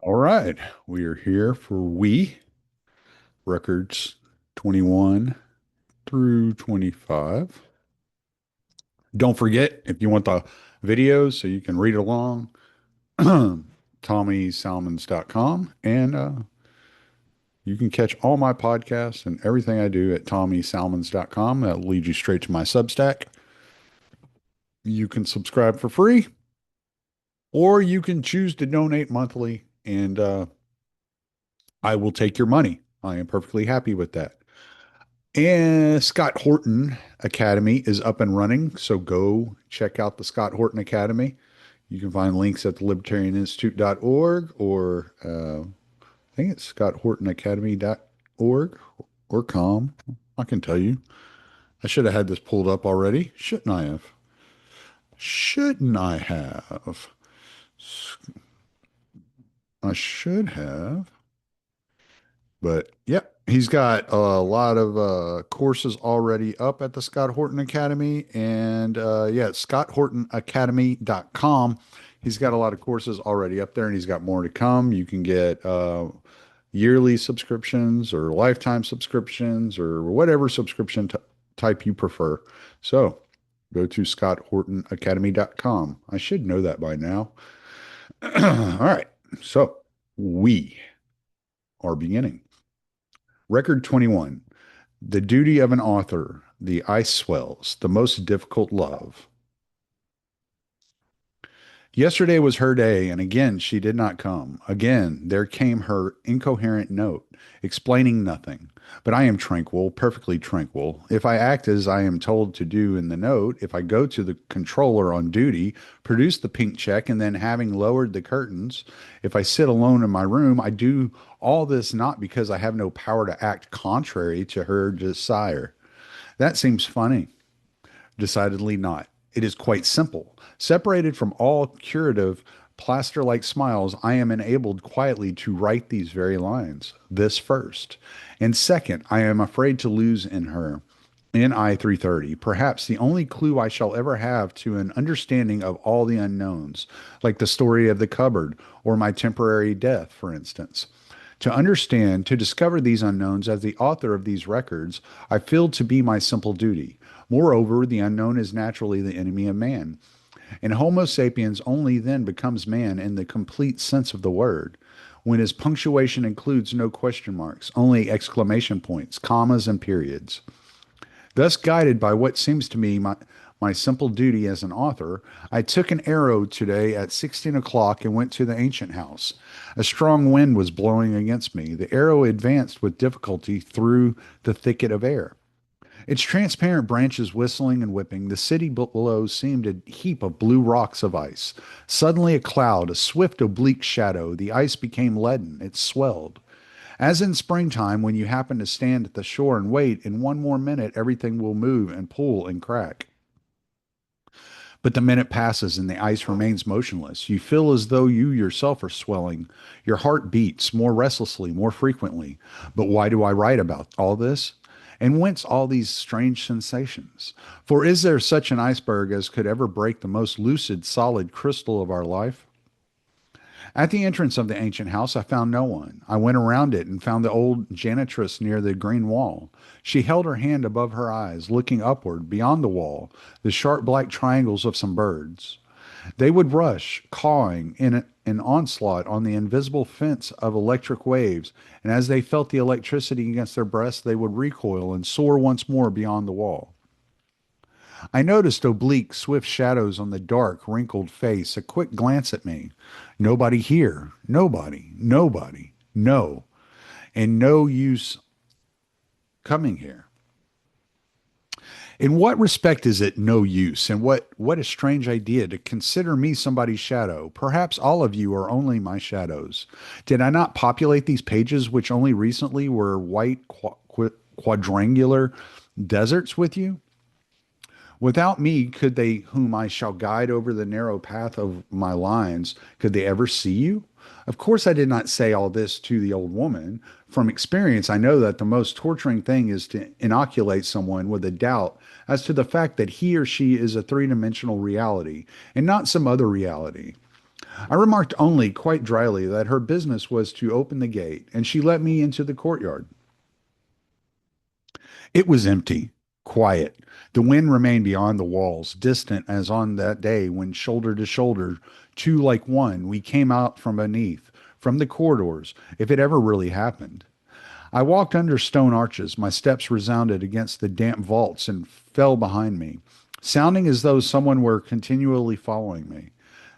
All right, we are here for We Records 21 through 25. Don't forget, if you want the videos so you can read along, TommySalmons.com. And you can catch all my podcasts and everything I do at TommySalmons.com. That'll lead you straight to my Substack. You can subscribe for free, or you can choose to donate monthly, and I will take your money. I am perfectly happy with that. And Scott Horton Academy is up and running. So go check out the Scott Horton Academy. You can find links at the libertarianinstitute.org or I think it's scotthortonacademy.org or com. I can tell you. I should have had this pulled up already. Shouldn't I have? Shouldn't I have? I should have. But yep, he's got a lot of courses already up at the Scott Horton Academy. And yeah, it's scotthortonacademy.com. He's got a lot of courses already up there and he's got more to come. You can get yearly subscriptions or lifetime subscriptions or whatever subscription type you prefer. So go to scotthortonacademy.com. I should know that by now. All right. So we are beginning. Record 21. The duty of an author. The ice swells. The most difficult love. Yesterday was her day, and again she did not come. Again there came her incoherent note, explaining nothing. But I am tranquil, perfectly tranquil. If I act as I am told to do in the note, if I go to the controller on duty, produce the pink check, and then having lowered the curtains, if I sit alone in my room, I do all this not because I have no power to act contrary to her desire. That seems funny. Decidedly not. It is quite simple. Separated from all curative, plaster like smiles, I am enabled quietly to write these very lines. This first. And second, I am afraid to lose in her. In I 330, perhaps the only clue I shall ever have to an understanding of all the unknowns, like the story of the cupboard or my temporary death, for instance. To understand, to discover these unknowns as the author of these records, I feel to be my simple duty. Moreover, the unknown is naturally the enemy of man, and Homo sapiens only then becomes man in the complete sense of the word, when his punctuation includes no question marks, only exclamation points, commas, and periods. Thus guided by what seems to me my simple duty as an author, I took an arrow today at 16 o'clock and went to the ancient house. A strong wind was blowing against me. The arrow advanced with difficulty through the thicket of air. Its transparent branches whistling and whipping, the city below seemed a heap of blue rocks of ice. Suddenly a cloud, a swift oblique shadow, the ice became leaden, it swelled. As in springtime, when you happen to stand at the shore and wait, in one more minute everything will move and pull and crack. But the minute passes and the ice remains motionless. You feel as though you yourself are swelling. Your heart beats more restlessly, more frequently. But why do I write about all this? And whence all these strange sensations? For is there such an iceberg as could ever break the most lucid, solid crystal of our life? At the entrance of the ancient house, I found no one. I went around it and found the old janitress near the green wall. She held her hand above her eyes, looking upward, beyond the wall, the sharp black triangles of some birds. They would rush, cawing, in an onslaught on the invisible fence of electric waves, and as they felt the electricity against their breasts, they would recoil and soar once more beyond the wall. I noticed oblique, swift shadows on the dark, wrinkled face, a quick glance at me. Nobody here. Nobody. Nobody. No. And no use coming here. In what respect is it no use? And what a strange idea to consider me somebody's shadow. Perhaps all of you are only my shadows. Did I not populate these pages, which only recently were white quadrangular deserts with you? Without me, could they, whom I shall guide over the narrow path of my lines, could they ever see you? Of course, I did not say all this to the old woman. From experience, I know that the most torturing thing is to inoculate someone with a doubt as to the fact that he or she is a three dimensional reality and not some other reality. I remarked only, quite dryly, that her business was to open the gate, and she let me into the courtyard. It was empty, quiet. The wind remained beyond the walls, distant as on that day when, shoulder to shoulder, two like one, we came out from beneath, from the corridors, if it ever really happened. I walked under stone arches. My steps resounded against the damp vaults and fell behind me, sounding as though someone were continually following me.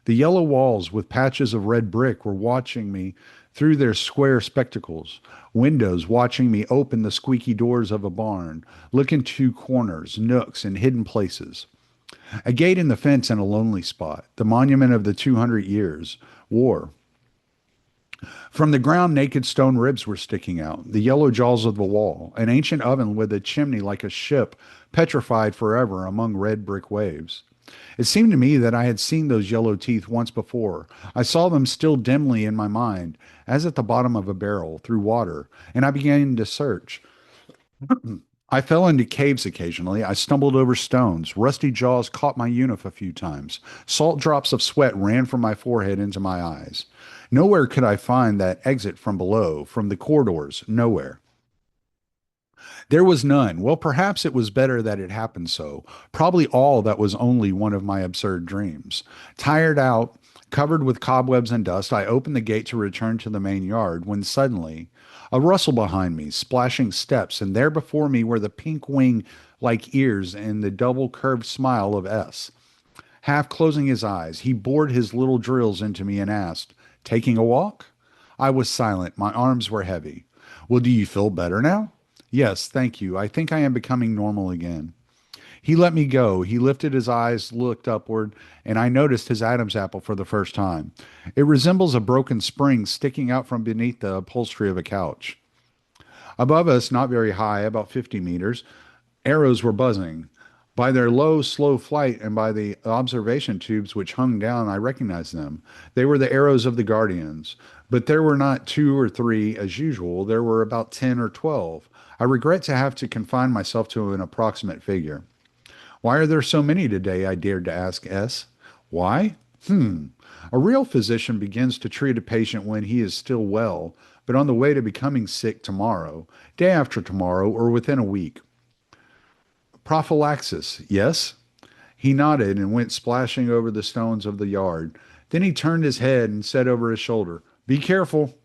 The yellow walls with patches of red brick were watching me through their square spectacles, windows watching me open the squeaky doors of a barn, look into corners, nooks, and hidden places. A gate in the fence in a lonely spot, the monument of the 200 years, war. From the ground, naked stone ribs were sticking out, the yellow jaws of the wall, an ancient oven with a chimney like a ship petrified forever among red brick waves. It seemed to me that I had seen those yellow teeth once before. I saw them still dimly in my mind, as at the bottom of a barrel, through water, and I began to search. I fell into caves occasionally. I stumbled over stones. Rusty jaws caught my uniform a few times. Salt drops of sweat ran from my forehead into my eyes. Nowhere could I find that exit from below, from the corridors, nowhere. There was none. Well, perhaps it was better that it happened so. Probably all that was only one of my absurd dreams. Tired out, covered with cobwebs and dust, I opened the gate to return to the main yard when suddenly a rustle behind me, splashing steps, and there before me were the pink wing like ears and the double curved smile of S. Half closing his eyes, he bored his little drills into me and asked, "Taking a walk?" I was silent. My arms were heavy. "Well, do you feel better now?" "Yes, thank you. I think I am becoming normal again." He let me go. He lifted his eyes, looked upward, and I noticed his Adam's apple for the first time. It resembles a broken spring sticking out from beneath the upholstery of a couch. Above us, not very high, about 50 meters, arrows were buzzing. By their low, slow flight and by the observation tubes which hung down, I recognized them. They were the arrows of the Guardians. But there were not two or three as usual. There were about 10 or 12. I regret to have to confine myself to an approximate figure. "Why are there so many today?" I dared to ask S. "Why? A real physician begins to treat a patient when he is still well, but on the way to becoming sick tomorrow, day after tomorrow, or within a week. Prophylaxis, yes?" He nodded and went splashing over the stones of the yard. Then he turned his head and said over his shoulder, "Be careful."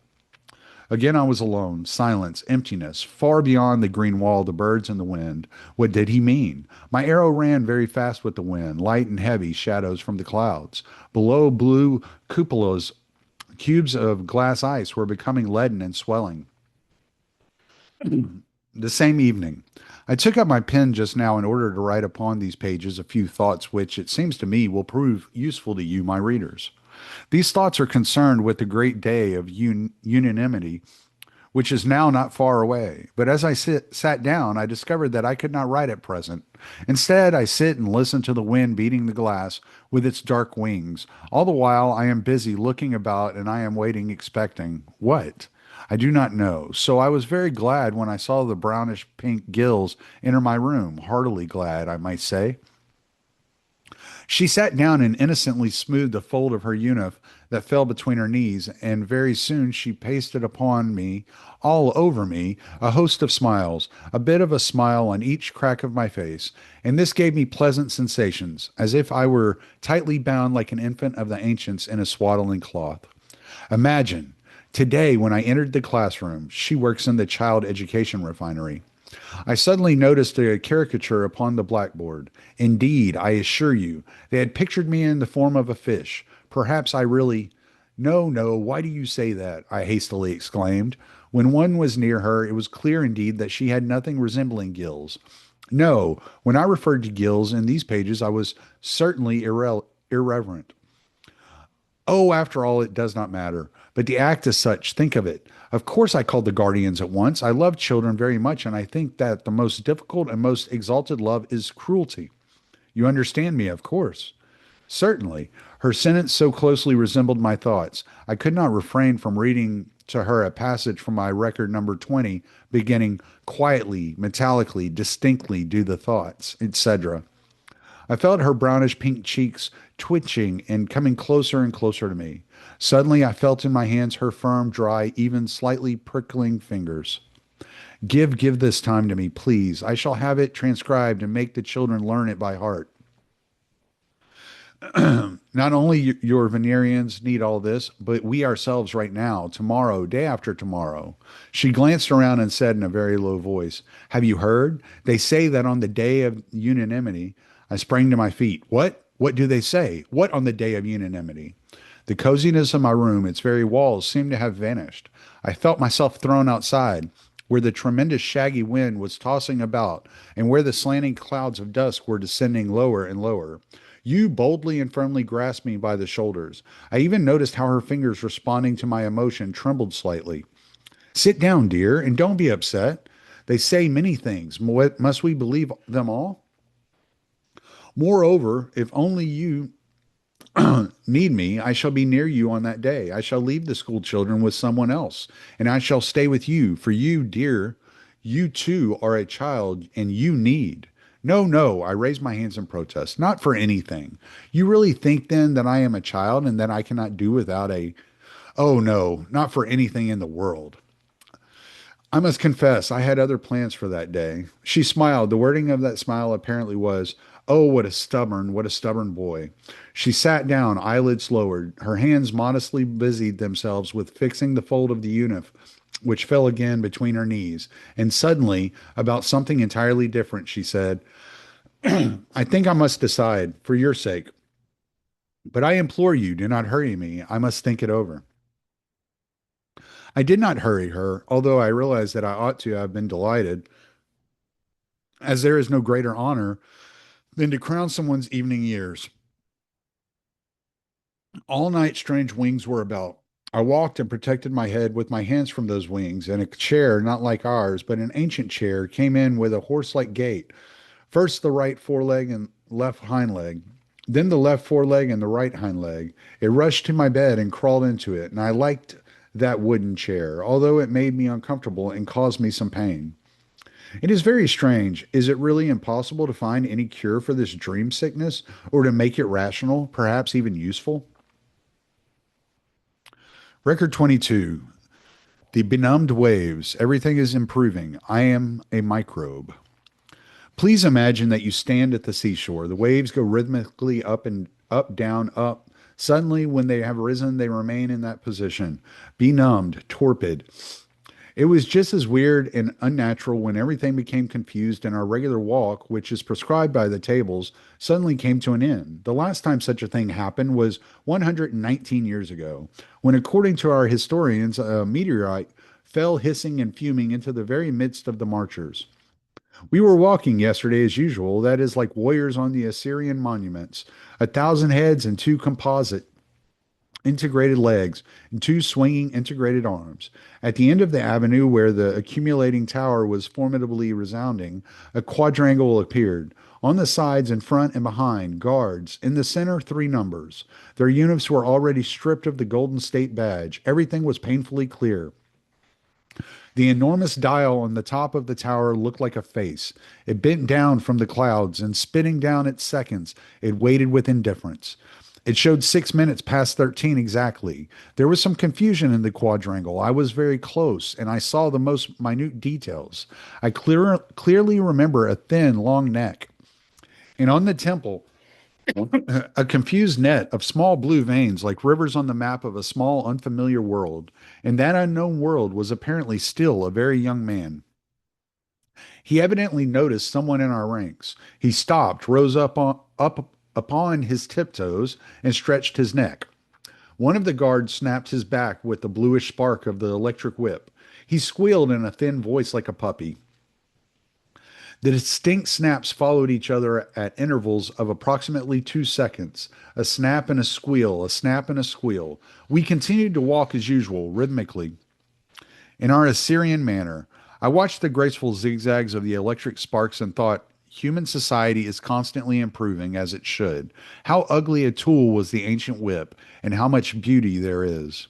Again I was alone, silence, emptiness, far beyond the green wall, the birds and the wind. What did he mean? My arrow ran very fast with the wind, light and heavy shadows from the clouds. Below, blue cupolas, cubes of glass ice were becoming leaden and swelling. The same evening, I took up my pen just now in order to write upon these pages a few thoughts which, it seems to me, will prove useful to you, my readers. These thoughts are concerned with the great day of unanimity, which is now not far away. But as I sat down, I discovered that I could not write at present. Instead, I sit and listen to the wind beating the glass with its dark wings. All the while, I am busy looking about and I am waiting, expecting what? I do not know. So I was very glad when I saw the brownish pink gills enter my room. Heartily glad, I might say. She sat down and innocently smoothed a fold of her uniform that fell between her knees, and very soon she pasted upon me, all over me, a host of smiles, a bit of a smile on each crack of my face, and this gave me pleasant sensations, as if I were tightly bound like an infant of the ancients in a swaddling cloth. Imagine, today when I entered the classroom, she works in the child education refinery. I suddenly noticed a caricature upon the blackboard. Indeed, I assure you, they had pictured me in the form of a fish. Perhaps I really— "No, no, why do you say that?" I hastily exclaimed. When one was near her, it was clear indeed that she had nothing resembling gills. No, when I referred to gills in these pages, I was certainly irreverent. Oh, after all, it does not matter. But the act is such, think of it. Of course, I called the guardians at once. I love children very much, and I think that the most difficult and most exalted love is cruelty. You understand me, of course. Certainly. Her sentence so closely resembled my thoughts. I could not refrain from reading to her a passage from my record number 20, beginning quietly, metallically, distinctly do the thoughts, etc. I felt her brownish pink cheeks twitching and coming closer and closer to me. Suddenly, I felt in my hands her firm, dry, even slightly prickling fingers. Give this time to me, please. I shall have it transcribed and make the children learn it by heart. Not only your Venerians need all this, but we ourselves right now, tomorrow, day after tomorrow. She glanced around and said in a very low voice, Have you heard? They say that on the day of unanimity, I sprang to my feet. What? What do they say? What on the day of unanimity? The coziness of my room, its very walls, seemed to have vanished. I felt myself thrown outside, where the tremendous shaggy wind was tossing about, and where the slanting clouds of dust were descending lower and lower. You boldly and firmly grasped me by the shoulders. I even noticed how her fingers, responding to my emotion, trembled slightly. Sit down, dear, and don't be upset. They say many things. Must we believe them all? Moreover, if only you need me, I shall be near you on that day. I shall leave the school children with someone else, and I shall stay with you. For you, dear, you too are a child, and you need. No, no, I raise my hands in protest. Not for anything. You really think then that I am a child and that I cannot do without a. Oh, no, not for anything in the world. I must confess, I had other plans for that day. She smiled. The wording of that smile apparently was, Oh, what a stubborn boy. She sat down, eyelids lowered. Her hands modestly busied themselves with fixing the fold of the uniform, which fell again between her knees. And suddenly, about something entirely different, she said, I think I must decide, for your sake. But I implore you, do not hurry me. I must think it over. I did not hurry her, although I realized that I ought to have been delighted, as there is no greater honor than to crown someone's evening years. All night, strange wings were about. I walked and protected my head with my hands from those wings, and a chair, not like ours, but an ancient chair, came in with a horse like gait. First the right foreleg and left hind leg, then the left foreleg and the right hind leg. It rushed to my bed and crawled into it, and I liked that wooden chair, although it made me uncomfortable and caused me some pain. It is very strange. Is it really impossible to find any cure for this dream sickness or to make it rational, perhaps even useful? Record 22. The benumbed waves. Everything is improving. I am a microbe. Please imagine that you stand at the seashore. The waves go rhythmically up and up, down, up. Suddenly, when they have risen, they remain in that position, benumbed, torpid. It was just as weird and unnatural when everything became confused and our regular walk, which is prescribed by the tables, suddenly came to an end. The last time such a thing happened was 119 years ago, when, according to our historians, a meteorite fell hissing and fuming into the very midst of the marchers. We were walking yesterday as usual, that is, like warriors on the Assyrian monuments, 1,000 heads and two composite integrated legs and two swinging integrated arms. At the end of the avenue where the accumulating tower was formidably resounding, a quadrangle appeared. On the sides, in front and behind, guards. In the center, three numbers. Their uniforms were already stripped of the Golden State badge. Everything was painfully clear. The enormous dial on the top of the tower looked like a face. It bent down from the clouds, and spitting down its seconds, it waited with indifference. It showed 6 minutes past 13 exactly. There was some confusion in the quadrangle. I was very close, and I saw the most minute details. I clearly remember a thin, long neck, and on the temple, a confused net of small blue veins like rivers on the map of a small, unfamiliar world. And that unknown world was apparently still a very young man. He evidently noticed someone in our ranks. He stopped, rose up upon his tiptoes, and stretched his neck. One of the guards snapped his back with the bluish spark of the electric whip. He squealed in a thin voice like a puppy. The distinct snaps followed each other at intervals of approximately 2 seconds. A snap and a squeal, a snap and a squeal. We continued to walk as usual, rhythmically, in our Assyrian manner. I watched the graceful zigzags of the electric sparks and thought, human society is constantly improving as it should. How ugly a tool was the ancient whip, and how much beauty there is.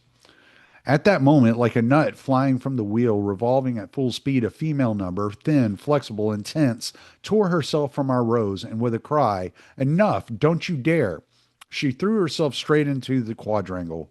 At that moment, like a nut flying from the wheel, revolving at full speed, a female number, thin, flexible, and tense, tore herself from our rows, and with a cry, Enough! Don't you dare! She threw herself straight into the quadrangle.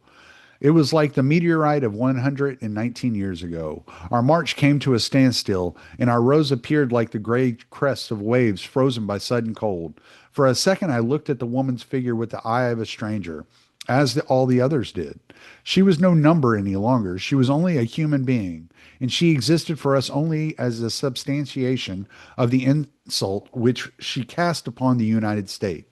It was like the meteorite of 119 years ago. Our march came to a standstill, and our rows appeared like the gray crests of waves frozen by sudden cold. For a second, I looked at the woman's figure with the eye of a stranger, as all the others did. She was no number any longer. She was only a human being, and she existed for us only as a substantiation of the insult which she cast upon the United States.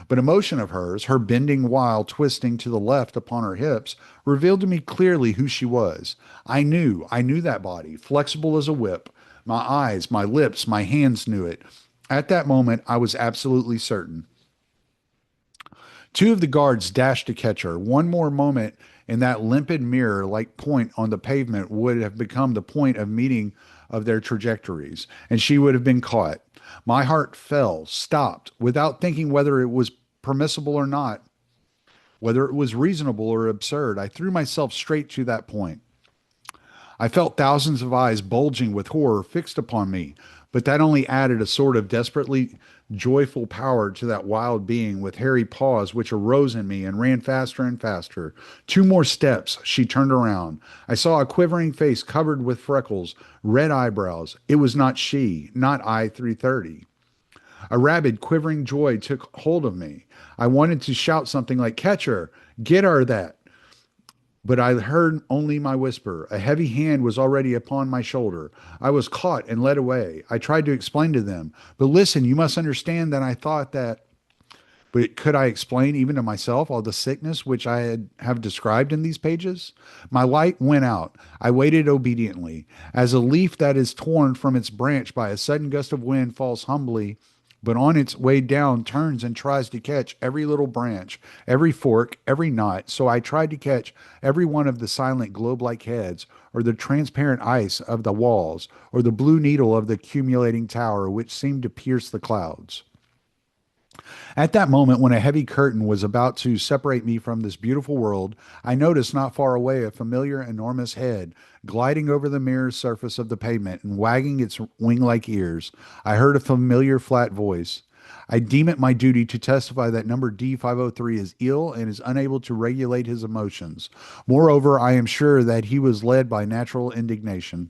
But emotion of hers, her bending while twisting to the left upon her hips, revealed to me clearly who she was. I knew that body, flexible as a whip. My eyes, my lips, my hands knew it. At that moment, I was absolutely certain. Two of the guards dashed to catch her. One more moment, and that limpid mirror like point on the pavement would have become the point of meeting of their trajectories, and she would have been caught. My heart fell, stopped, without thinking whether it was permissible or not, whether it was reasonable or absurd. I threw myself straight to that point. I felt thousands of eyes bulging with horror fixed upon me, but that only added a sort of desperately joyful power to that wild being with hairy paws which arose in me and ran faster and faster. Two more steps. She turned around. I saw a quivering face covered with freckles, red eyebrows. It was not she, not I 330. A rabid, quivering joy took hold of me. I wanted to shout something like, "Catch her! Get her that!" But I heard only my whisper. A heavy hand was already upon my shoulder. I was caught and led away. I tried to explain to them, but listen, you must understand that I thought that. But could I explain even to myself all the sickness which have described in these pages? My light went out. I waited obediently. As a leaf that is torn from its branch by a sudden gust of wind falls humbly but on its way down turns and tries to catch every little branch, every fork, every knot. So I tried to catch every one of the silent globe like heads, or the transparent ice of the walls, or the blue needle of the accumulating tower which seemed to pierce the clouds. At that moment, when a heavy curtain was about to separate me from this beautiful world, I noticed not far away a familiar enormous head gliding over the mirror surface of the pavement and wagging its wing like ears. I heard a familiar flat voice. I deem it my duty to testify that number D503 is ill and is unable to regulate his emotions. Moreover, I am sure that he was led by natural indignation.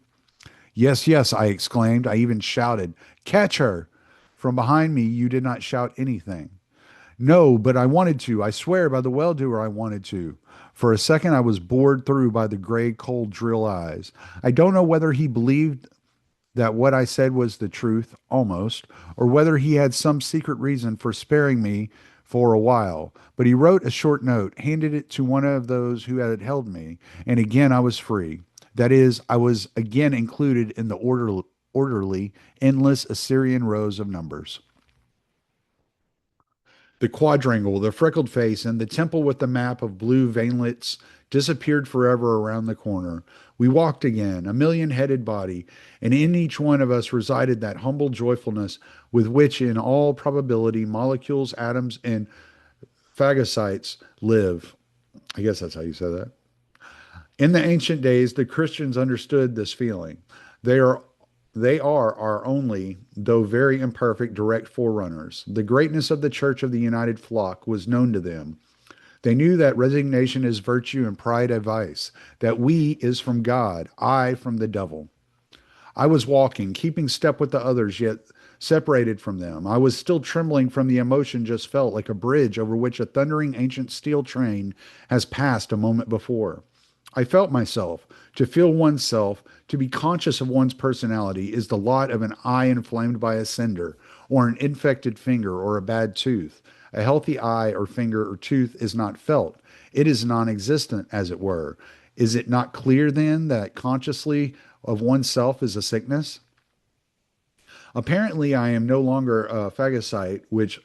Yes, yes, I exclaimed. I even shouted, "Catch her!" From behind me, you did not shout anything. No, but I wanted to. I swear by the well doer, I wanted to. For a second, I was bored through by the gray, cold drill eyes. I don't know whether he believed that what I said was the truth, almost, or whether he had some secret reason for sparing me for a while. But he wrote a short note, handed it to one of those who had held me, and again I was free. That is, I was again included in the orderly, endless Assyrian rows of numbers. The quadrangle, the freckled face, and the temple with the map of blue veinlets disappeared forever around the corner. We walked again, a million headed body, and in each one of us resided that humble joyfulness with which, in all probability, molecules, atoms, and phagocytes live. I guess that's how you say that. In the ancient days, the Christians understood this feeling. They are they are our only, though very imperfect, direct forerunners. The greatness of the Church of the United Flock was known to them. They knew that resignation is virtue and pride a vice, that we is from God, I from the devil. I was walking, keeping step with the others, yet separated from them. I was still trembling from the emotion just felt, like a bridge over which a thundering ancient steel train has passed a moment before. I felt myself. To feel oneself, to be conscious of one's personality, is the lot of an eye inflamed by a cinder, or an infected finger, or a bad tooth. A healthy eye or finger or tooth is not felt. It is non existent, as it were. Is it not clear, then, that consciously of oneself is a sickness? Apparently, I am no longer a phagocyte, which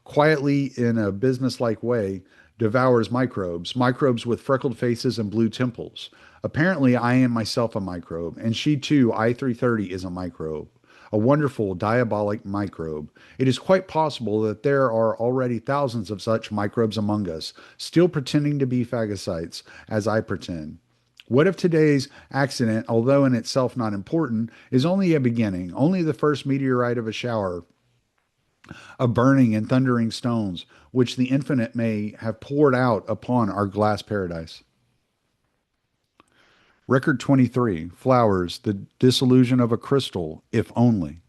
quietly, in a businesslike way, devours microbes, microbes with freckled faces and blue temples. Apparently, I am myself a microbe, and she too, I-330, is a microbe, a wonderful diabolic microbe. It is quite possible that there are already thousands of such microbes among us, still pretending to be phagocytes, as I pretend. What if today's accident, although in itself not important, is only a beginning, only the first meteorite of a shower of burning and thundering stones, which the infinite may have poured out upon our glass paradise. Record 23, Flowers, the Disillusion of a Crystal, if only.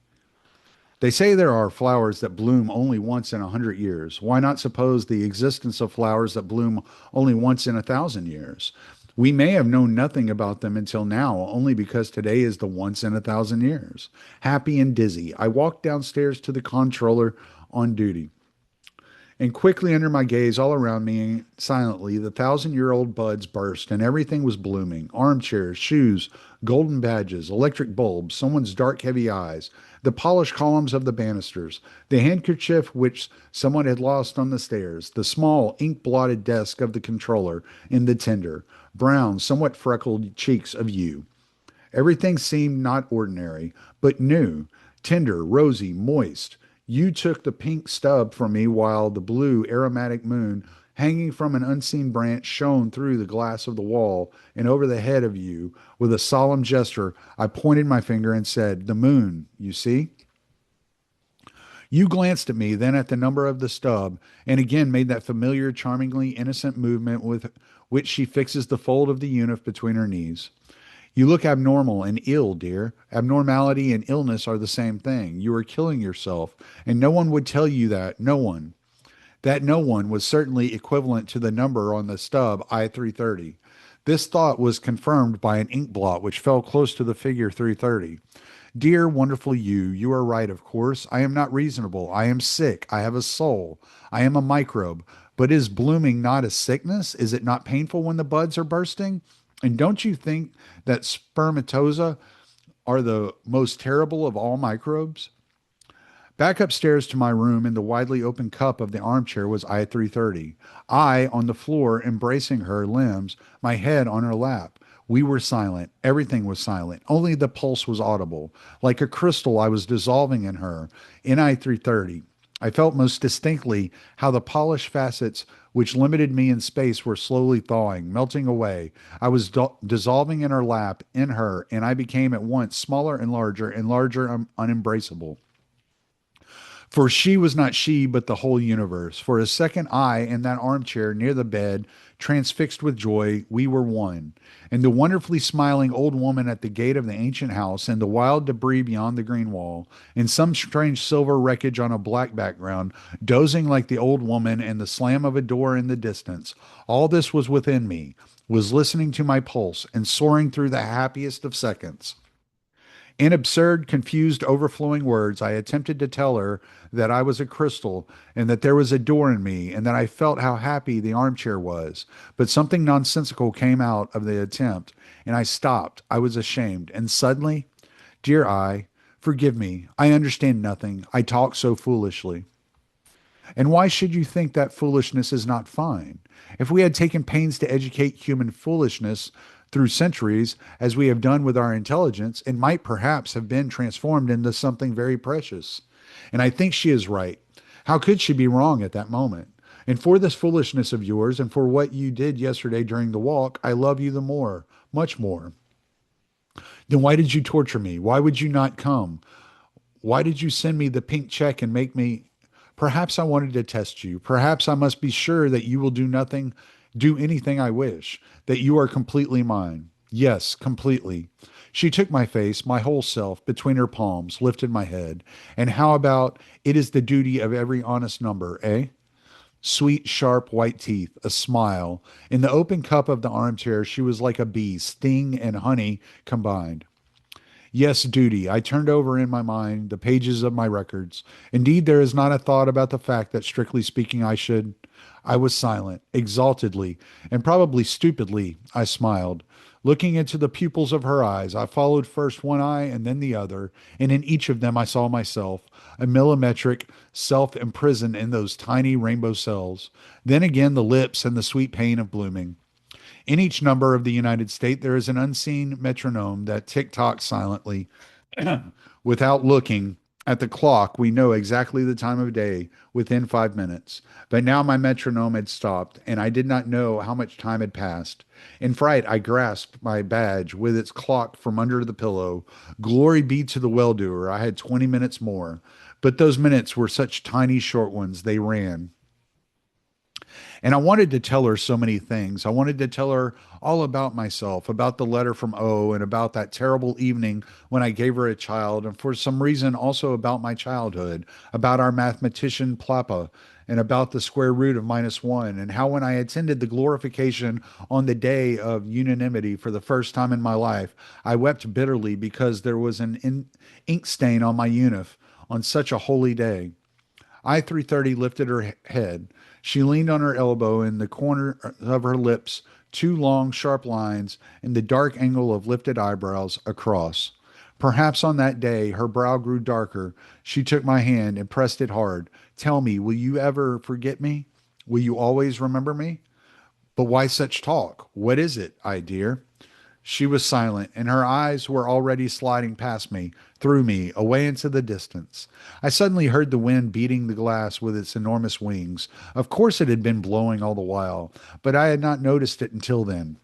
They say there are flowers that bloom only once in 100 years. Why not suppose the existence of flowers that bloom only once in 1,000 years? We may have known nothing about them until now, only because today is the once in 1,000 years. Happy and dizzy, I walked downstairs to the controller on duty. And quickly under my gaze, all around me, silently, the 1,000-year-old buds burst, and everything was blooming: armchairs, shoes, golden badges, electric bulbs, someone's dark, heavy eyes, the polished columns of the banisters, the handkerchief which someone had lost on the stairs, the small, ink blotted desk of the controller, in the tender, brown, somewhat freckled cheeks of you. Everything seemed not ordinary, but new, tender, rosy, moist. You took the pink stub from me while the blue, aromatic moon, hanging from an unseen branch, shone through the glass of the wall and over the head of you. With a solemn gesture, I pointed my finger and said, "The moon, you see?" You glanced at me, then at the number of the stub, and again made that familiar, charmingly innocent movement with which she fixes the fold of the uniform between her knees. You look abnormal and ill, dear. Abnormality and illness are the same thing. You are killing yourself, and no one would tell you that. No one. That no one was certainly equivalent to the number on the stub I-330. This thought was confirmed by an ink blot which fell close to the figure 330. Dear, wonderful you are right, of course. I am not reasonable. I am sick. I have a soul. I am a microbe. But is blooming not a sickness? Is it not painful when the buds are bursting? And don't you think that spermatozoa are the most terrible of all microbes? Back upstairs to my room in the widely open cup of the armchair was I-330. I on the floor embracing her limbs, my head on her lap. We were silent. Everything was silent. Only the pulse was audible. Like a crystal, I was dissolving in her, in I-330. I felt most distinctly how the polished facets which limited me in space were slowly thawing, melting away. I was dissolving in her lap, in her, and I became at once smaller and larger, unembraceable. For she was not she, but the whole universe. For a second, I, in that armchair near the bed, transfixed with joy, we were one. And the wonderfully smiling old woman at the gate of the ancient house, and the wild debris beyond the green wall, and some strange silver wreckage on a black background, dozing like the old woman, and the slam of a door in the distance, all this was within me, was listening to my pulse, and soaring through the happiest of seconds. In absurd, confused, overflowing words, I attempted to tell her that I was a crystal and that there was a door in me and that I felt how happy the armchair was. But something nonsensical came out of the attempt, and I stopped. I was ashamed. And suddenly, dear I, forgive me. I understand nothing. I talk so foolishly. And why should you think that foolishness is not fine? If we had taken pains to educate human foolishness through centuries, as we have done with our intelligence, it might perhaps have been transformed into something very precious. And I think she is right. How could she be wrong at that moment? And for this foolishness of yours, and for what you did yesterday during the walk, I love you the more, much more. Then why did you torture me? Why would you not come? Why did you send me the pink check and make me? Perhaps I wanted to test you. Perhaps I must be sure that you will do anything I wish, that you are completely mine. Yes, completely. She took my face, my whole self, between her palms, lifted my head. And how about, it is the duty of every honest number, eh? Sweet, sharp, white teeth, a smile. In the open cup of the armchair, she was like a bee, sting and honey combined. Yes, duty. I turned over in my mind the pages of my records. Indeed, there is not a thought about the fact that, strictly speaking, I should. I was silent, exaltedly, and probably stupidly, I smiled. Looking into the pupils of her eyes, I followed first one eye and then the other, and in each of them I saw myself, a millimetric self imprisoned in those tiny rainbow cells. Then again the lips and the sweet pain of blooming. In each number of the United States, there is an unseen metronome that tick-tocks silently. Without looking at the clock, we know exactly the time of day within 5 minutes. But now my metronome had stopped, and I did not know how much time had passed. In fright, I grasped my badge with its clock from under the pillow. Glory be to the well-doer. I had 20 minutes more. But those minutes were such tiny short ones, they ran. And I wanted to tell her so many things. I wanted to tell her all about myself, about the letter from O, and about that terrible evening when I gave her a child, and for some reason also about my childhood, about our mathematician Plapa, and about the square root of -1, and how when I attended the glorification on the day of unanimity for the first time in my life, I wept bitterly because there was an ink stain on my unif on such a holy day. I-330 lifted her head. She leaned on her elbow in the corner of her lips, two long, sharp lines in the dark angle of lifted eyebrows across. Perhaps on that day her brow grew darker. She took my hand and pressed it hard. Tell me, will you ever forget me? Will you always remember me? But why such talk? What is it, I dear? She was silent, and her eyes were already sliding past me, through me, away into the distance. I suddenly heard the wind beating the glass with its enormous wings. Of course, it had been blowing all the while, but I had not noticed it until then.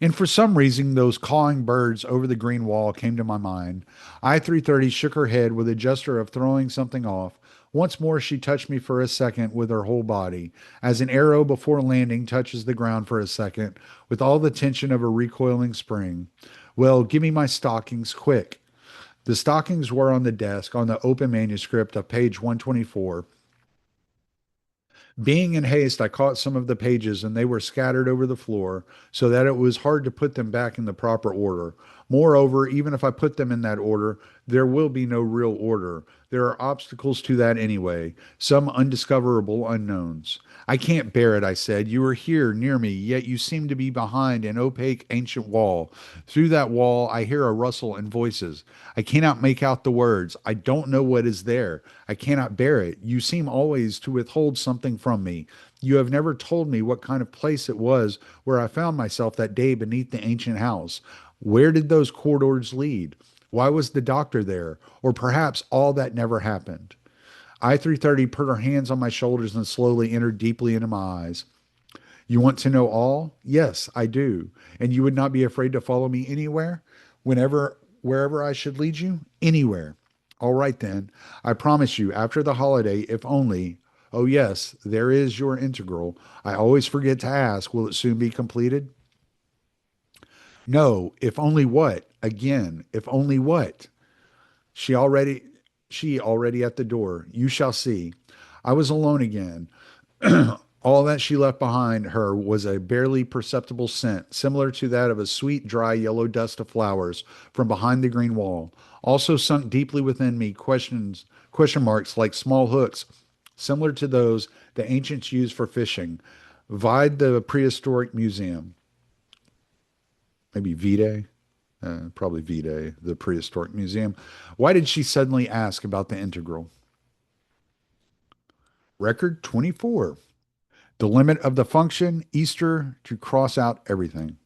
And for some reason, those cawing birds over the green wall came to my mind. I-330 shook her head with a gesture of throwing something off. Once more, she touched me for a second with her whole body, as an arrow before landing touches the ground for a second, with all the tension of a recoiling spring. Well, give me my stockings, quick. The stockings were on the desk, on the open manuscript of page 124. Being in haste, I caught some of the pages and they were scattered over the floor so that it was hard to put them back in the proper order. Moreover, even if I put them in that order, there will be no real order. There are obstacles to that anyway, some undiscoverable unknowns. I can't bear it, I said. You are here near me, yet you seem to be behind an opaque ancient wall. Through that wall, I hear a rustle and voices. I cannot make out the words. I don't know what is there. I cannot bear it. You seem always to withhold something from me. You have never told me what kind of place it was where I found myself that day beneath the ancient house. Where did those corridors lead? Why was the doctor there? Or perhaps all that never happened. I-330 put her hands on my shoulders and slowly entered deeply into my eyes. You want to know all? Yes, I do. And you would not be afraid to follow me anywhere? Whenever, wherever I should lead you? Anywhere. All right then. I promise you, after the holiday, if only. Oh, yes, there is your integral. I always forget to ask, will it soon be completed? No, if only what? Again, if only what? She already, she already at the door. You shall see. I was alone again. All that she left behind her was a barely perceptible scent, similar to that of a sweet, dry yellow dust of flowers from behind the green wall. Also sunk deeply within me question marks like small hooks, similar to those the ancients used for fishing, vied the prehistoric museum. Maybe Vide, probably Vide, the prehistoric museum. Why did she suddenly ask about the integral? Record 24. The limit of the function, Easter, to cross out everything.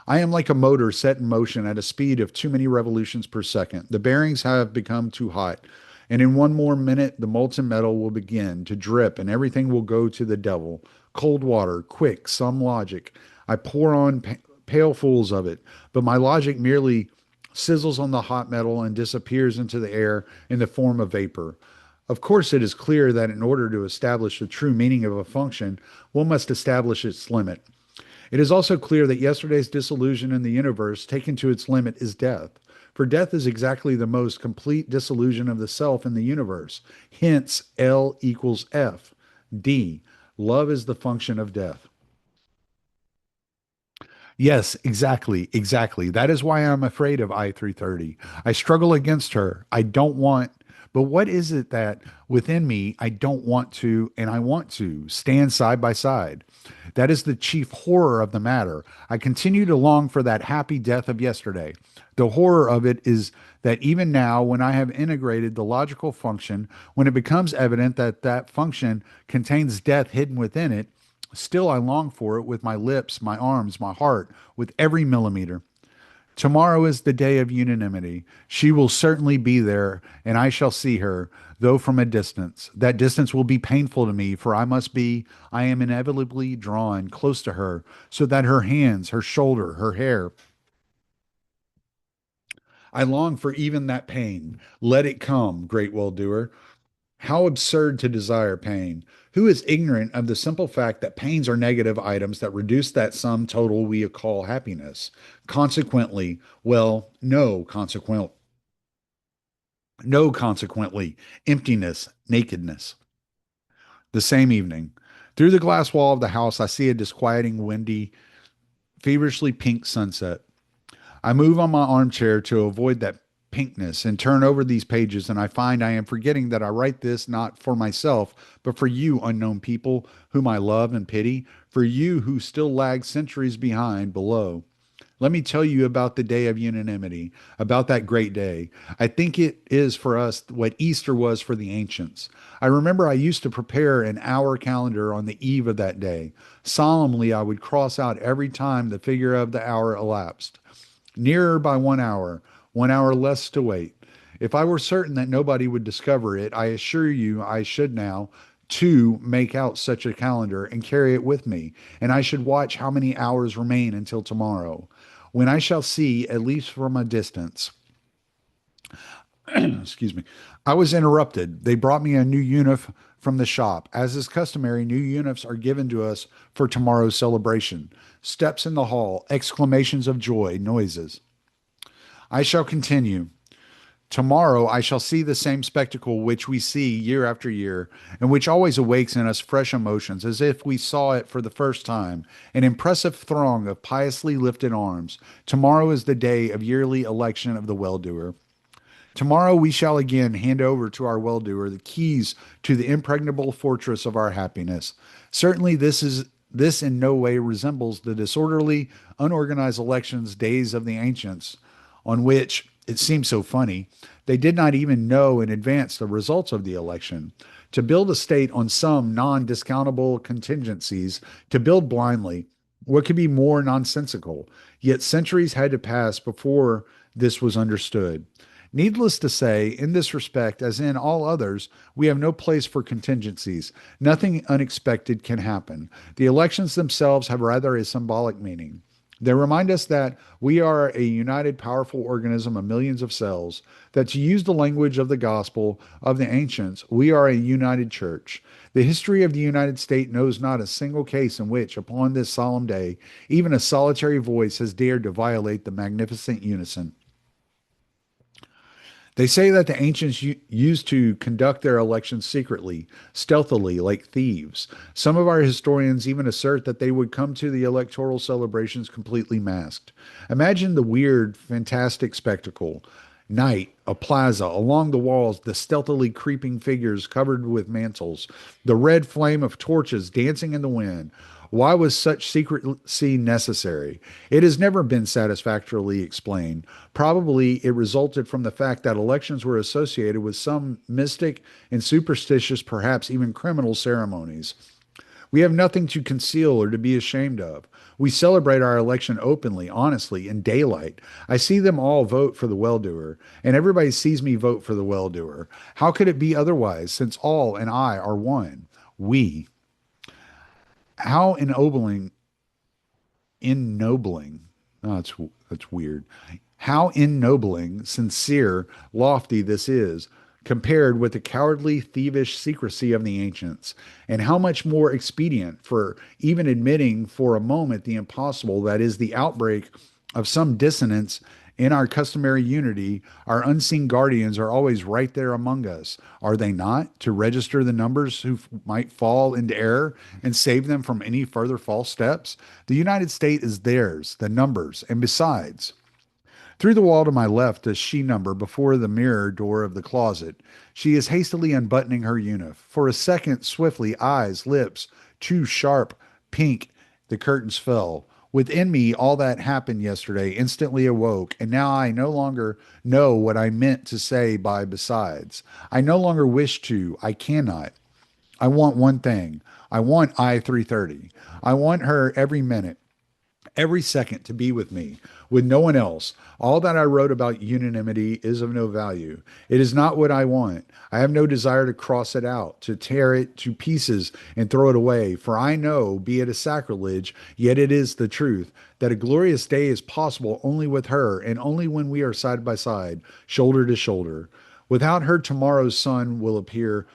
I am like a motor set in motion at a speed of too many revolutions per second. The bearings have become too hot, and in one more minute the molten metal will begin to drip and everything will go to the devil. Cold water, quick, some logic. I pour on pailfuls of it, but my logic merely sizzles on the hot metal and disappears into the air in the form of vapor. Of course, it is clear that in order to establish the true meaning of a function, one must establish its limit. It is also clear that yesterday's dissolution in the universe, taken to its limit, is death. For death is exactly the most complete dissolution of the self in the universe. Hence, L equals F. D. Love is the function of death. Yes, exactly, exactly. That is why I'm afraid of I-330. I struggle against her. I don't want, but what is it that within me I don't want to and I want to stand side by side? That is the chief horror of the matter. I continue to long for that happy death of yesterday. The horror of it is that even now, when I have integrated the logical function, when it becomes evident that that function contains death hidden within it, still I long for it with my lips, my arms, my heart, with every millimeter. Tomorrow is the day of unanimity. She will certainly be there, and I shall see her, though from a distance. That distance will be painful to me, for I am inevitably drawn close to her, so that her hands, her shoulder, her hair, I long for even that pain. Let it come, great well-doer. How absurd to desire pain. Who is ignorant of the simple fact that pains are negative items that reduce that sum total we call happiness? Consequently, well, no consequently, emptiness, nakedness. The same evening, through the glass wall of the house, I see a disquieting, windy, feverishly pink sunset. I move on my armchair to avoid that pinkness and turn over these pages, and I find I am forgetting that I write this not for myself, but for you, unknown people whom I love and pity, for you who still lag centuries behind below. Let me tell you about the day of unanimity, about that great day. I think it is for us what Easter was for the ancients. I remember I used to prepare an hour calendar on the eve of that day. Solemnly, I would cross out every time the figure of the hour elapsed. Nearer by 1 hour less to wait. If I were certain that nobody would discover it, I assure you I should now to make out such a calendar and carry it with me, and I should watch how many hours remain until tomorrow, when I shall see, at least from a distance, excuse me, I was interrupted. They brought me a new uniform from the shop. As is customary, new uniforms are given to us for tomorrow's celebration. Steps in the hall, exclamations of joy, noises. I shall continue. Tomorrow I shall see the same spectacle which we see year after year, and which always awakes in us fresh emotions, as if we saw it for the first time, an impressive throng of piously lifted arms. Tomorrow is the day of yearly election of the well-doer. Tomorrow we shall again hand over to our well-doer the keys to the impregnable fortress of our happiness. Certainly this in no way resembles the disorderly, unorganized elections days of the ancients, on which it seems so funny. They did not even know in advance the results of the election. To build a state on some non discountable contingencies, to build blindly, what could be more nonsensical? Yet centuries had to pass before this was understood. Needless to say, in this respect, as in all others, we have no place for contingencies. Nothing unexpected can happen. The elections themselves have rather a symbolic meaning. They remind us that we are a united, powerful organism of millions of cells, that to use the language of the gospel of the ancients, we are a united church. The history of the United States knows not a single case in which, upon this solemn day, even a solitary voice has dared to violate the magnificent unison. They say that the ancients used to conduct their elections secretly, stealthily, like thieves. Some of our historians even assert that they would come to the electoral celebrations completely masked. Imagine the weird, fantastic spectacle. Night, a plaza, along the walls, the stealthily creeping figures covered with mantles, the red flame of torches dancing in the wind. Why was such secrecy necessary? It has never been satisfactorily explained. Probably it resulted from the fact that elections were associated with some mystic and superstitious, perhaps even criminal ceremonies. We have nothing to conceal or to be ashamed of. We celebrate our election openly, honestly, in daylight. I see them all vote for the well-doer, and everybody sees me vote for the well-doer. How could it be otherwise, since all and I are one? We. How ennobling. Oh, that's weird. How ennobling, sincere, lofty this is, compared with the cowardly, thievish secrecy of the ancients, and how much more expedient for even admitting for a moment the impossible that is the outbreak of some dissonance in our customary unity. Our unseen guardians are always right there among us, are they not, to register the numbers who might fall into error and save them from any further false steps? The United States is theirs, the numbers, and besides, through the wall to my left, a she number before the mirror door of the closet. She is hastily unbuttoning her uniform. For a second, swiftly, eyes, lips, too sharp, pink, the curtains fell. Within me, all that happened yesterday instantly awoke, and now I no longer know what I meant to say by besides. I no longer wish to, I cannot. I want one thing. I want I 330. I want her every minute. every second to be with me, with no one else. All that I wrote about unanimity is of no value. It is not what I want. I have no desire to cross it out, to tear it to pieces and throw it away. For I know, be it a sacrilege, yet it is the truth, that a glorious day is possible only with her and only when we are side by side, shoulder to shoulder. Without her, tomorrow's sun will appear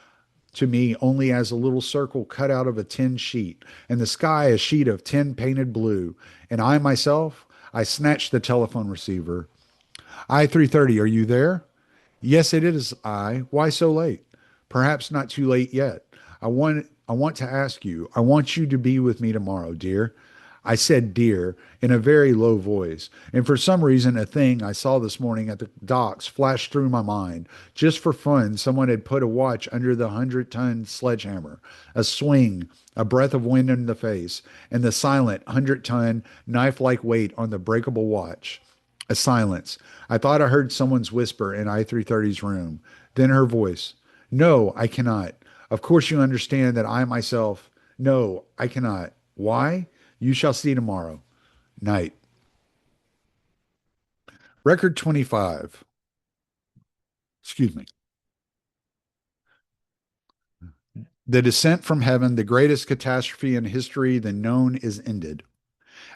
to me only as a little circle cut out of a tin sheet, and the sky a sheet of tin painted blue. And I myself, I snatched the telephone receiver. I-330, are you there? Yes, it is I. Why so late? Perhaps not too late yet. I want to ask you. I want you to be with me tomorrow, dear. I said dear in a very low voice, and for some reason a thing I saw this morning at the docks flashed through my mind. Just for fun, someone had put a watch under the 100-ton sledgehammer, a swing, a breath of wind in the face, and the silent 100-ton knife-like weight on the breakable watch. A silence. I thought I heard someone's whisper in I-330's room. Then her voice. No, I cannot. Of course you understand that I myself. No, I cannot. Why? You shall see tomorrow. Night. Record 25. Excuse me. The descent from heaven, the greatest catastrophe in history then known, is ended.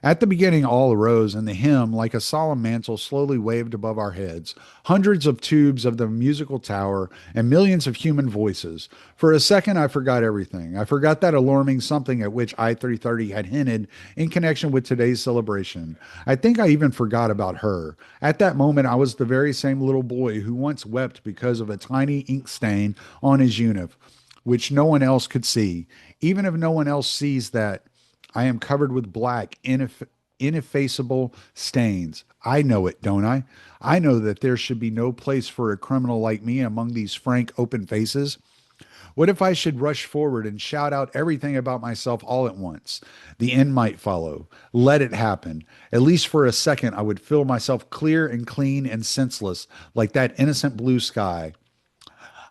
At the beginning, all arose, and the hymn, like a solemn mantle, slowly waved above our heads. Hundreds of tubes of the musical tower, and millions of human voices. For a second, I forgot everything. I forgot that alarming something at which I-330 had hinted in connection with today's celebration. I think I even forgot about her. At that moment, I was the very same little boy who once wept because of a tiny ink stain on his uniform, which no one else could see. Even if no one else sees that, I am covered with black, ineffaceable stains. I know it, don't I? I know that there should be no place for a criminal like me among these frank, open faces. What if I should rush forward and shout out everything about myself all at once? The end might follow. Let it happen. At least for a second, I would feel myself clear and clean and senseless, like that innocent blue sky.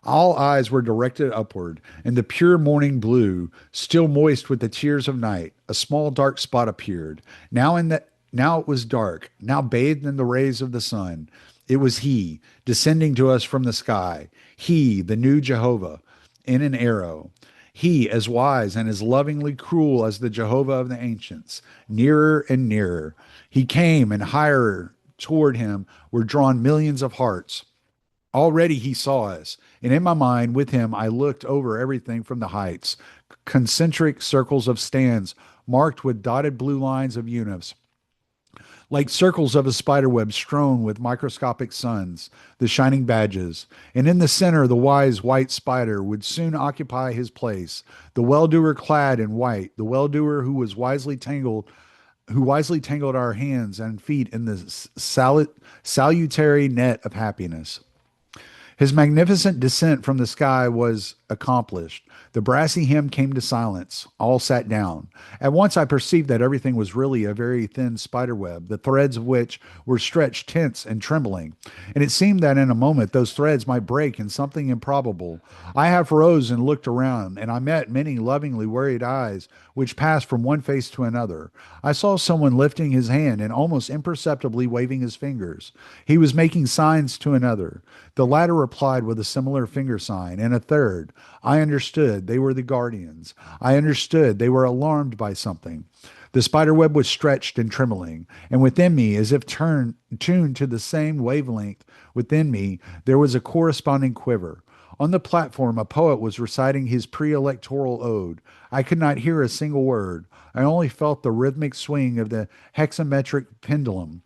All eyes were directed upward, and the pure morning blue, still moist with the tears of night, a small dark spot appeared. Now it was dark, now bathed in the rays of the sun. It was he, descending to us from the sky. He, the new Jehovah, in an arrow. He, as wise and as lovingly cruel as the Jehovah of the ancients, nearer and nearer. He came, and higher toward him were drawn millions of hearts. Already he saw us, and in my mind with him I looked over everything from the heights, concentric circles of stands marked with dotted blue lines of units, like circles of a spider web strewn with microscopic suns, the shining badges. And in the center the wise white spider would soon occupy his place, the well-doer clad in white, the well-doer who wisely tangled our hands and feet in the salutary net of happiness. His magnificent descent from the sky was accomplished. The brassy hymn came to silence. All sat down. At once I perceived that everything was really a very thin spider web, the threads of which were stretched tense and trembling. And it seemed that in a moment those threads might break in something improbable. I half rose and looked around, and I met many lovingly worried eyes which passed from one face to another. I saw someone lifting his hand and almost imperceptibly waving his fingers. He was making signs to another. The latter replied with a similar finger sign, and a third. I understood they were the guardians. I understood they were alarmed by something. The spider web was stretched and trembling, and within me, as if tuned to the same wavelength within me, there was a corresponding quiver. On the platform, a poet was reciting his pre-electoral ode. I could not hear a single word. I only felt the rhythmic swing of the hexametric pendulum,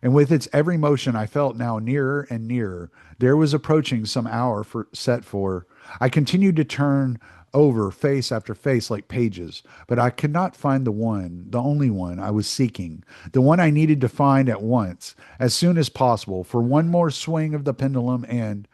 and with its every motion I felt now nearer and nearer. There was approaching some hour set for. I continued to turn over face after face like pages, but I could not find the one, the only one I was seeking, the one I needed to find at once, as soon as possible, for one more swing of the pendulum, and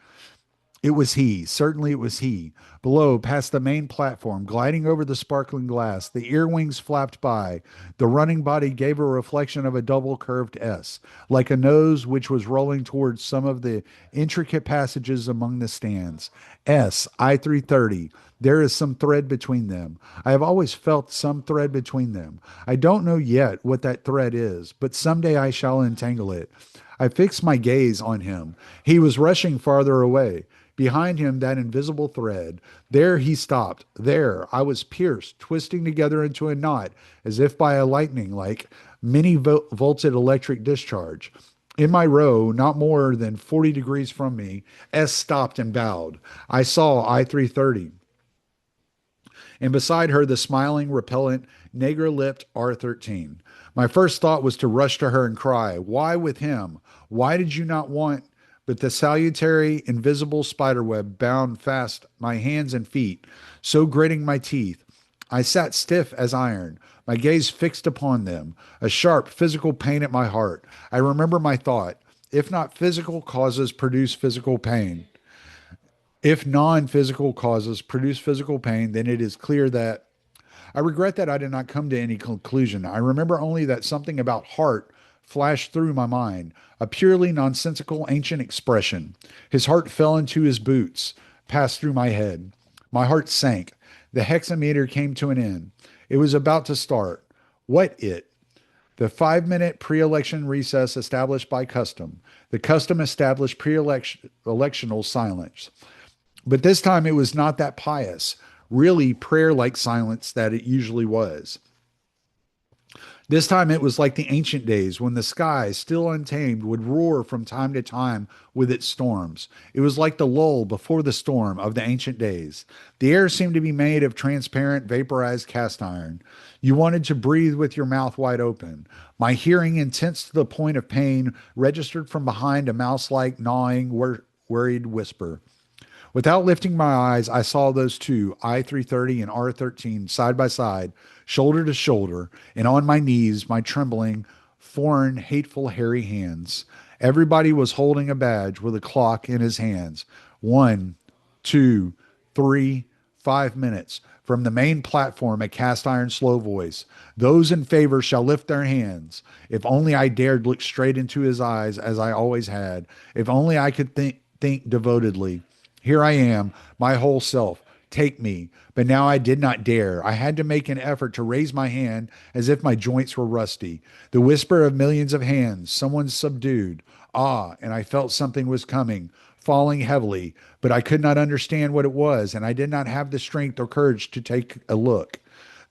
it was he. Certainly it was he. Below, past the main platform, gliding over the sparkling glass, the ear wings flapped by. The running body gave a reflection of a double curved S, like a nose which was rolling towards some of the intricate passages among the stands. S, I-330. There is some thread between them. I have always felt some thread between them. I don't know yet what that thread is, but someday I shall entangle it. I fixed my gaze on him. He was rushing farther away. Behind him, that invisible thread. There he stopped. There I was pierced, twisting together into a knot, as if by a lightning like many volted electric discharge. In my row, not more than 40 degrees from me, S stopped and bowed. I saw I 330, and beside her, the smiling, repellent, negro lipped R13. My first thought was to rush to her and cry, "Why with him? Why did you not want?" But the salutary, invisible spiderweb bound fast my hands and feet, so grating my teeth. I sat stiff as iron, my gaze fixed upon them, a sharp physical pain at my heart. I remember my thought: if not physical causes produce physical pain, if non physical causes produce physical pain, then it is clear that I regret that I did not come to any conclusion. I remember only that something about heart flashed through my mind, a purely nonsensical ancient expression. His heart fell into his boots, passed through my head. My heart sank. The hexameter came to an end. It was about to start. What it? The 5 minute pre election recess established by custom. The custom established pre electional silence. But this time it was not that pious, really prayer like silence that it usually was. This time it was like the ancient days when the sky, still untamed, would roar from time to time with its storms. It was like the lull before the storm of the ancient days. The air seemed to be made of transparent, vaporized cast iron. You wanted to breathe with your mouth wide open. My hearing, intense to the point of pain, registered from behind a mouse like, gnawing, worried whisper. Without lifting my eyes, I saw those two, I 330 and R 13, side by side, shoulder to shoulder, and on my knees, my trembling, foreign, hateful, hairy hands. Everybody was holding a badge with a clock in his hands. 1, 2, 3, 5 minutes. From the main platform, a cast iron slow voice. Those in favor shall lift their hands. If only I dared look straight into his eyes as I always had. If only I could think devotedly. Here I am, my whole self. Take me. But now I did not dare. I had to make an effort to raise my hand as if my joints were rusty. The whisper of millions of hands, someone subdued. Ah, and I felt something was coming, falling heavily, but I could not understand what it was, and I did not have the strength or courage to take a look.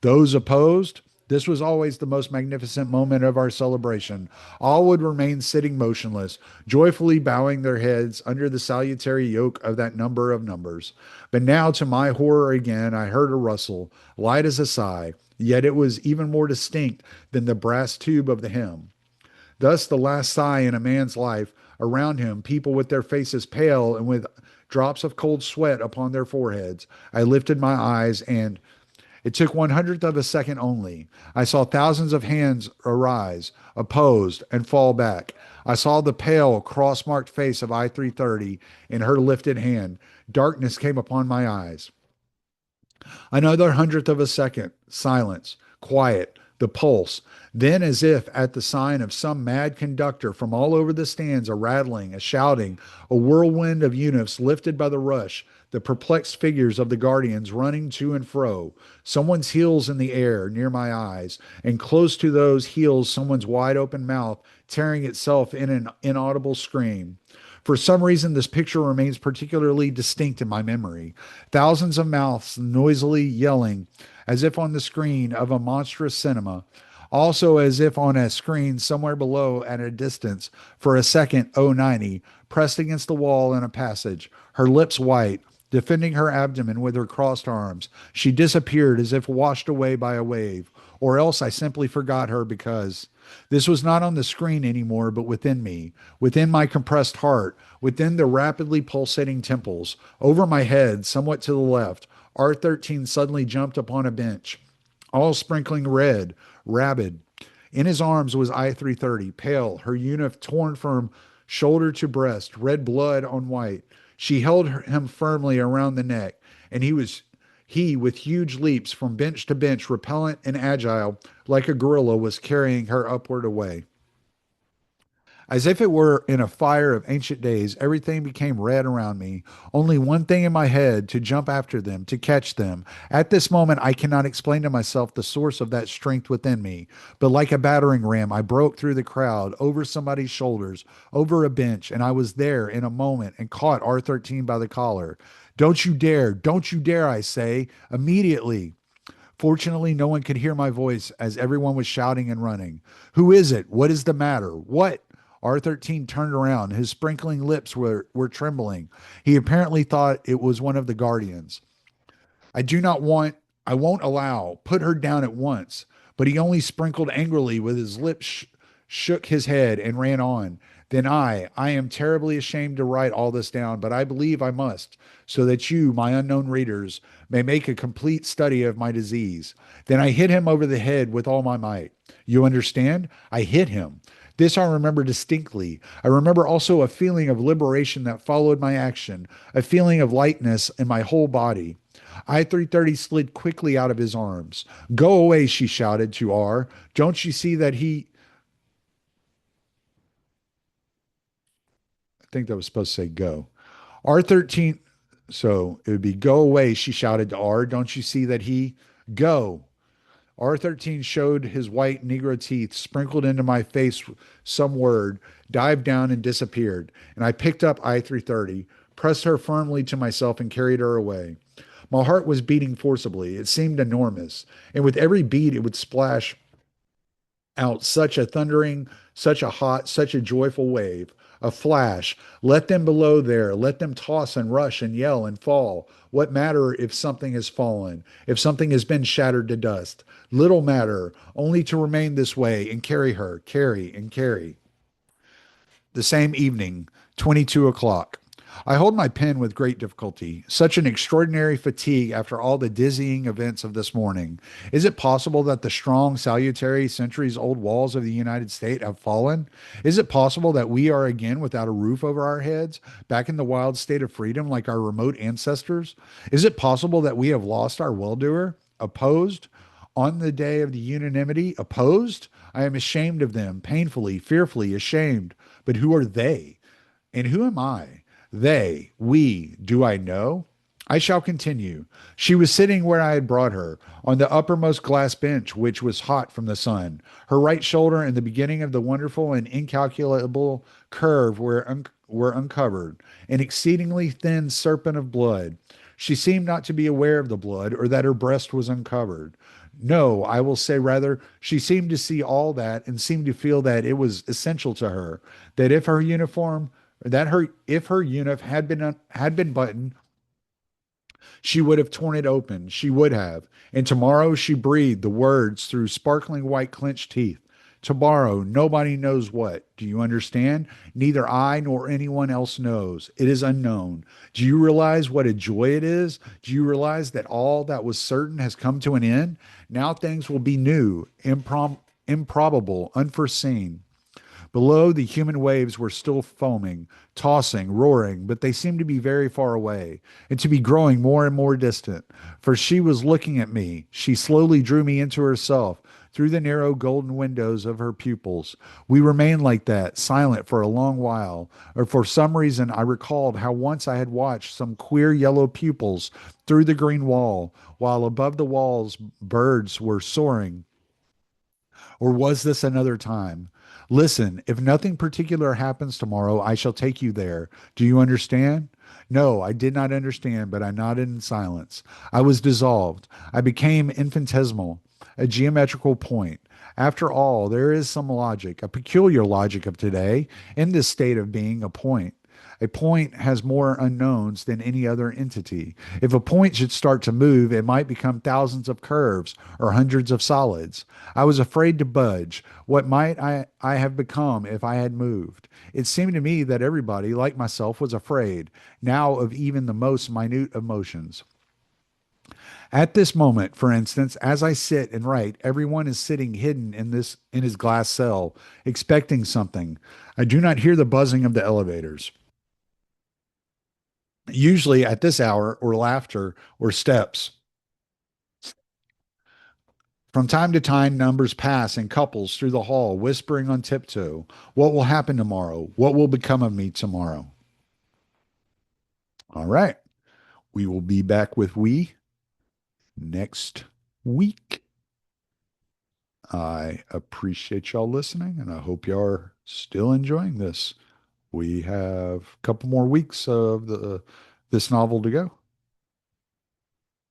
Those opposed? This was always the most magnificent moment of our celebration. All would remain sitting motionless, joyfully bowing their heads under the salutary yoke of that number of numbers. But now, to my horror again, I heard a rustle, light as a sigh, yet it was even more distinct than the brass tube of the hymn. Thus, the last sigh in a man's life. Around him, people with their faces pale and with drops of cold sweat upon their foreheads. I lifted my eyes and it took 1/100th of a second only. I saw thousands of hands arise, opposed, and fall back. I saw the pale, cross marked face of I 330 in her lifted hand. Darkness came upon my eyes. Another 100th of a second, silence, quiet, the pulse. Then, as if at the sign of some mad conductor, from all over the stands, a rattling, a shouting, a whirlwind of eunuchs lifted by the rush, the perplexed figures of the guardians running to and fro, someone's heels in the air near my eyes, and close to those heels, someone's wide open mouth tearing itself in an inaudible scream. For some reason, this picture remains particularly distinct in my memory. Thousands of mouths noisily yelling, as if on the screen of a monstrous cinema, also as if on a screen somewhere below at a distance, for a second, 090, pressed against the wall in a passage, her lips white, defending her abdomen with her crossed arms. She disappeared as if washed away by a wave, or else I simply forgot her because this was not on the screen anymore, but within me, within my compressed heart, within the rapidly pulsating temples. Over my head, somewhat to the left, R 13 suddenly jumped upon a bench, all sprinkling red, rabid. In his arms was I 330, pale, her uniform torn from shoulder to breast, red blood on white. She held him firmly around the neck, and he, with huge leaps from bench to bench, repellent and agile, like a gorilla, was carrying her upward away. As if it were in a fire of ancient days, everything became red around me. Only one thing in my head to jump after them, to catch them. At this moment, I cannot explain to myself the source of that strength within me. But like a battering ram, I broke through the crowd, over somebody's shoulders, over a bench, and I was there in a moment and caught R13 by the collar. Don't you dare, I say, immediately. Fortunately, no one could hear my voice as everyone was shouting and running. Who is it? What is the matter? What? R13 turned around. His sprinkling lips were trembling. He apparently thought it was one of the guardians. I do not want, I won't allow, put her down at once. But he only sprinkled angrily with his lips, shook his head, and ran on. Then I am terribly ashamed to write all this down, but I believe I must, so that you, my unknown readers, may make a complete study of my disease. Then I hit him over the head with all my might. You understand? I hit him. This I remember distinctly. I remember also a feeling of liberation that followed my action, a feeling of lightness in my whole body. I 330 slid quickly out of his arms. Go away, she shouted to R. Don't you see that he. I think that was supposed to say go. R13. So it would be go away, she shouted to R. Don't you see that he. Go. R13 showed his white Negro teeth, sprinkled into my face some word, dived down and disappeared. And I picked up I 330, pressed her firmly to myself, and carried her away. My heart was beating forcibly. It seemed enormous. And with every beat, it would splash out such a thundering, such a hot, such a joyful wave, a flash. Let them below there, let them toss and rush and yell and fall. What matter if something has fallen, if something has been shattered to dust? Little matter, only to remain this way and carry her, carry and carry. The same evening, 22 o'clock. I hold my pen with great difficulty. Such an extraordinary fatigue after all the dizzying events of this morning. Is it possible that the strong, salutary, centuries old walls of the United States have fallen? Is it possible that we are again without a roof over our heads, back in the wild state of freedom like our remote ancestors? Is it possible that we have lost our well doer? Opposed? On the day of the unanimity? Opposed? I am ashamed of them, painfully, fearfully ashamed. But who are they? And who am I? They, we, do I know? I shall continue. She was sitting where I had brought her, on the uppermost glass bench, which was hot from the sun. Her right shoulder and the beginning of the wonderful and incalculable curve were uncovered, an exceedingly thin serpent of blood. She seemed not to be aware of the blood or that her breast was uncovered. No, I will say rather, she seemed to see all that and seemed to feel that it was essential to her, that if her uniform had been buttoned, she would have torn it open. She would have. And tomorrow she breathed the words through sparkling white clenched teeth. Tomorrow, nobody knows what. Do you understand? Neither I nor anyone else knows. It is unknown. Do you realize what a joy it is? Do you realize that all that was certain has come to an end? Now things will be new, improbable, unforeseen. Below, the human waves were still foaming, tossing, roaring, but they seemed to be very far away, and to be growing more and more distant. For she was looking at me. She slowly drew me into herself through the narrow golden windows of her pupils. We remained like that, silent for a long while, or for some reason I recalled how once I had watched some queer yellow pupils through the green wall, while above the walls birds were soaring. Or was this another time? Listen, if nothing particular happens tomorrow, I shall take you there. Do you understand? No, I did not understand, but I nodded in silence. I was dissolved. I became infinitesimal, a geometrical point. After all, there is some logic, a peculiar logic of today, in this state of being a point. A point has more unknowns than any other entity. If a point should start to move, it might become thousands of curves or hundreds of solids. I was afraid to budge. What might I have become if I had moved? It seemed to me that everybody, like myself, was afraid, now of even the most minute emotions. At this moment, for instance, as I sit and write, everyone is sitting hidden in his glass cell, expecting something. I do not hear the buzzing of the elevators. Usually at this hour, or laughter, or steps. From time to time, numbers pass in couples through the hall, whispering on tiptoe. What will happen tomorrow? What will become of me tomorrow? All right. We will be back with we next week. I appreciate y'all listening, and I hope y'all are still enjoying this. We have a couple more weeks of the this novel to go.